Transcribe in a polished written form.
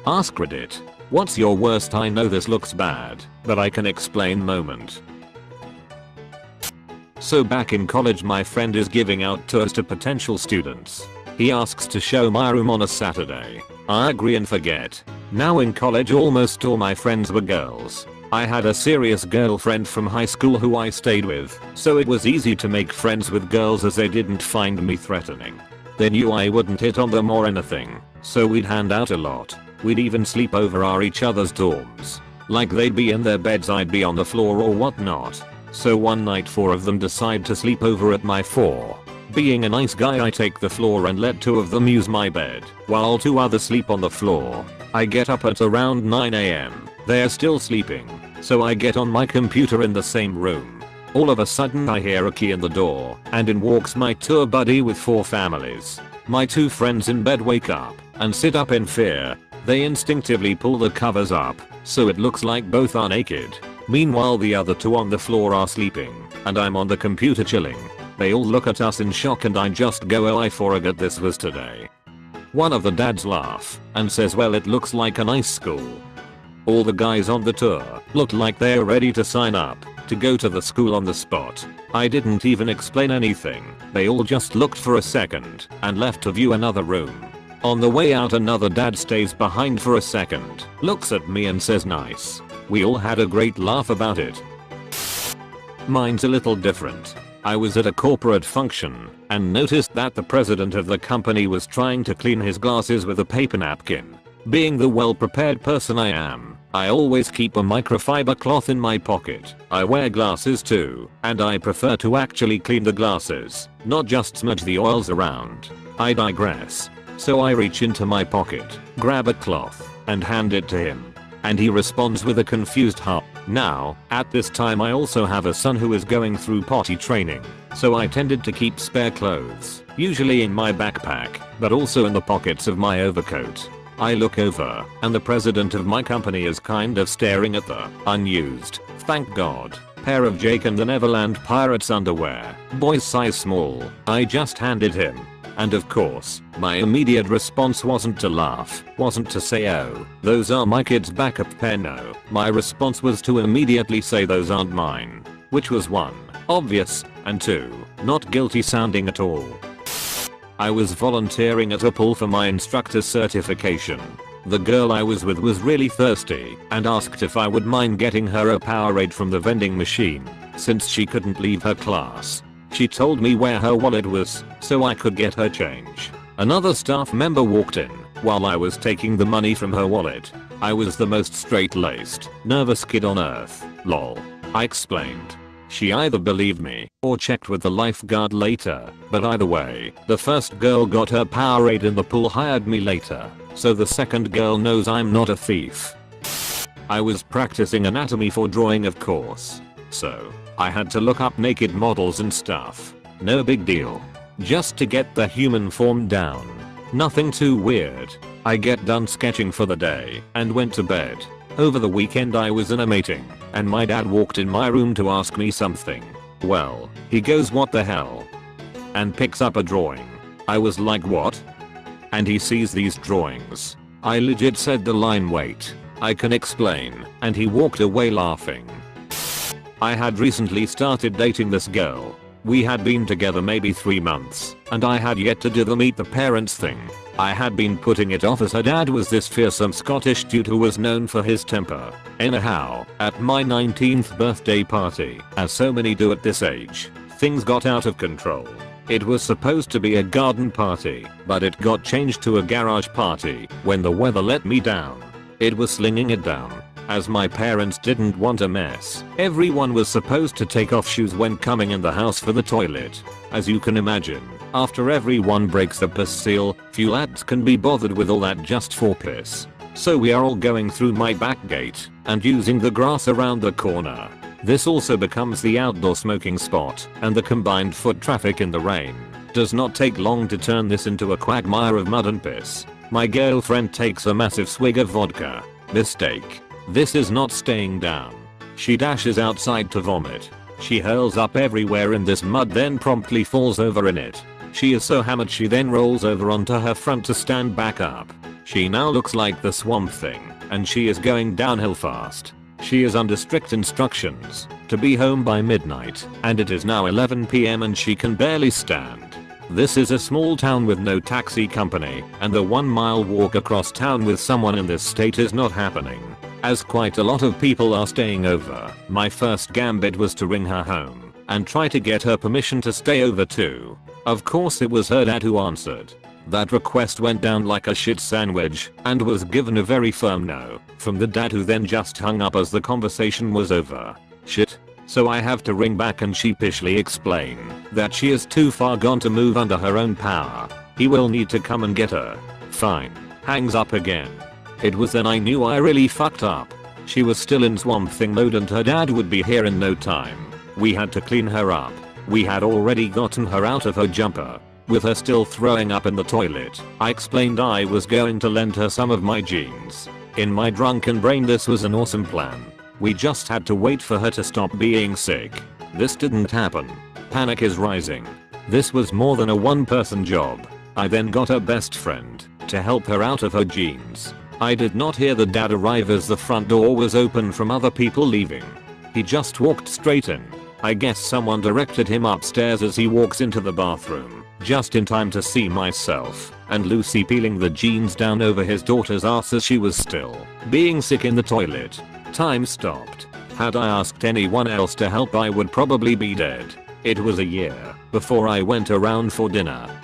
Askreddit. What's your worst I know this looks bad, but I can explain moment? So back in college my friend is giving out tours to potential students. He asks to show my room on a Saturday. I agree and forget. Now in college almost all my friends were girls. I had a serious girlfriend from high school who I stayed with, so it was easy to make friends with girls as they didn't find me threatening. They knew I wouldn't hit on them or anything, so we'd hand out a lot. We'd even sleep over each other's dorms. Like they'd be in their beds, I'd be on the floor or whatnot. So one night 4 of them decide to sleep over at my 4. Being a nice guy I take the floor and let 2 of them use my bed, while 2 others sleep on the floor. I get up at around 9 AM. They're still sleeping, so I get on my computer in the same room. All of a sudden I hear a key in the door, and in walks my tour buddy with 4 families. My 2 friends in bed wake up and sit up in fear. They instinctively pull the covers up, so it looks like both are naked. Meanwhile the other 2 on the floor are sleeping, and I'm on the computer chilling. They all look at us in shock and I just go, oh I forgot this was today. One of the dads laugh and says, well it looks like a nice school. All the guys on the tour looked like they're ready to sign up to go to the school on the spot. I didn't even explain anything. They all just looked for a second and left to view another room. On the way out another dad stays behind for a second, looks at me and says nice. We all had a great laugh about it. Mine's a little different. I was at a corporate function and noticed that the president of the company was trying to clean his glasses with a paper napkin. Being the well-prepared person I am, I always keep a microfiber cloth in my pocket. I wear glasses too, and I prefer to actually clean the glasses, not just smudge the oils around. I digress. So I reach into my pocket, grab a cloth, and hand it to him. And he responds with a confused huh. Now, at this time I also have a son who is going through potty training, so I tended to keep spare clothes, usually in my backpack, but also in the pockets of my overcoat. I look over, and the president of my company is kind of staring at the unused, thank God, pair of Jake and the Neverland Pirates underwear, boys size small, I just handed him. And of course, my immediate response wasn't to laugh, wasn't to say oh, those are my kids' backup pair, no. My response was to immediately say those aren't mine. Which was 1, obvious, and 2, not guilty sounding at all. I was volunteering at a pool for my instructor's certification. The girl I was with was really thirsty and asked if I would mind getting her a Powerade from the vending machine, since she couldn't leave her class. She told me where her wallet was, so I could get her change. Another staff member walked in while I was taking the money from her wallet. I was the most straight-laced, nervous kid on earth, lol. I explained. She either believed me or checked with the lifeguard later, but either way, the first girl got her Powerade in the pool, hired me later, so the second girl knows I'm not a thief. I was practicing anatomy for drawing, of course, so I had to look up naked models and stuff. No big deal. Just to get the human form down. Nothing too weird. I get done sketching for the day and went to bed. Over the weekend I was in a meeting and my dad walked in my room to ask me something. Well, he goes what the hell? And picks up a drawing. I was like what? And he sees these drawings. I legit said the line wait, I can explain, and he walked away laughing. I had recently started dating this girl. We had been together maybe 3 months, and I had yet to do the meet the parents thing. I had been putting it off as her dad was this fearsome Scottish dude who was known for his temper. Anyhow, at my 19th birthday party, as so many do at this age, things got out of control. It was supposed to be a garden party, but it got changed to a garage party when the weather let me down. It was slinging it down. As my parents didn't want a mess, everyone was supposed to take off shoes when coming in the house for the toilet. As you can imagine, after everyone breaks the piss seal, few lads can be bothered with all that just for piss. So we are all going through my back gate and using the grass around the corner. This also becomes the outdoor smoking spot, and the combined foot traffic in the rain does not take long to turn this into a quagmire of mud and piss. My girlfriend takes a massive swig of vodka. Mistake. This is not staying down. She dashes outside to vomit. She hurls up everywhere in this mud, then promptly falls over in it. She is so hammered she then rolls over onto her front to stand back up. She now looks like the Swamp Thing, and she is going downhill fast. She is under strict instructions to be home by midnight, and it is now 11 PM and she can barely stand. This is a small town with no taxi company, and the 1-mile walk across town with someone in this state is not happening, as quite a lot of people are staying over. My first gambit was to ring her home and try to get her permission to stay over too. Of course it was her dad who answered. That request went down like a shit sandwich and was given a very firm no from the dad, who then just hung up as the conversation was over. Shit. So I have to ring back and sheepishly explain that she is too far gone to move under her own power. He will need to come and get her. Fine. Hangs up again. It was then I knew I really fucked up. She was still in Swamp Thing mode and her dad would be here in no time. We had to clean her up. We had already gotten her out of her jumper, with her still throwing up in the toilet. I explained I was going to lend her some of my jeans. In my drunken brain this was an awesome plan. We just had to wait for her to stop being sick. This didn't happen. Panic is rising. This was more than a one-person job. I then got her best friend to help her out of her jeans. I did not hear the dad arrive as the front door was open from other people leaving. He just walked straight in. I guess someone directed him upstairs as he walks into the bathroom, just in time to see myself and Lucy peeling the jeans down over his daughter's ass as she was still being sick in the toilet. Time stopped. Had I asked anyone else to help I would probably be dead. It was a year before I went around for dinner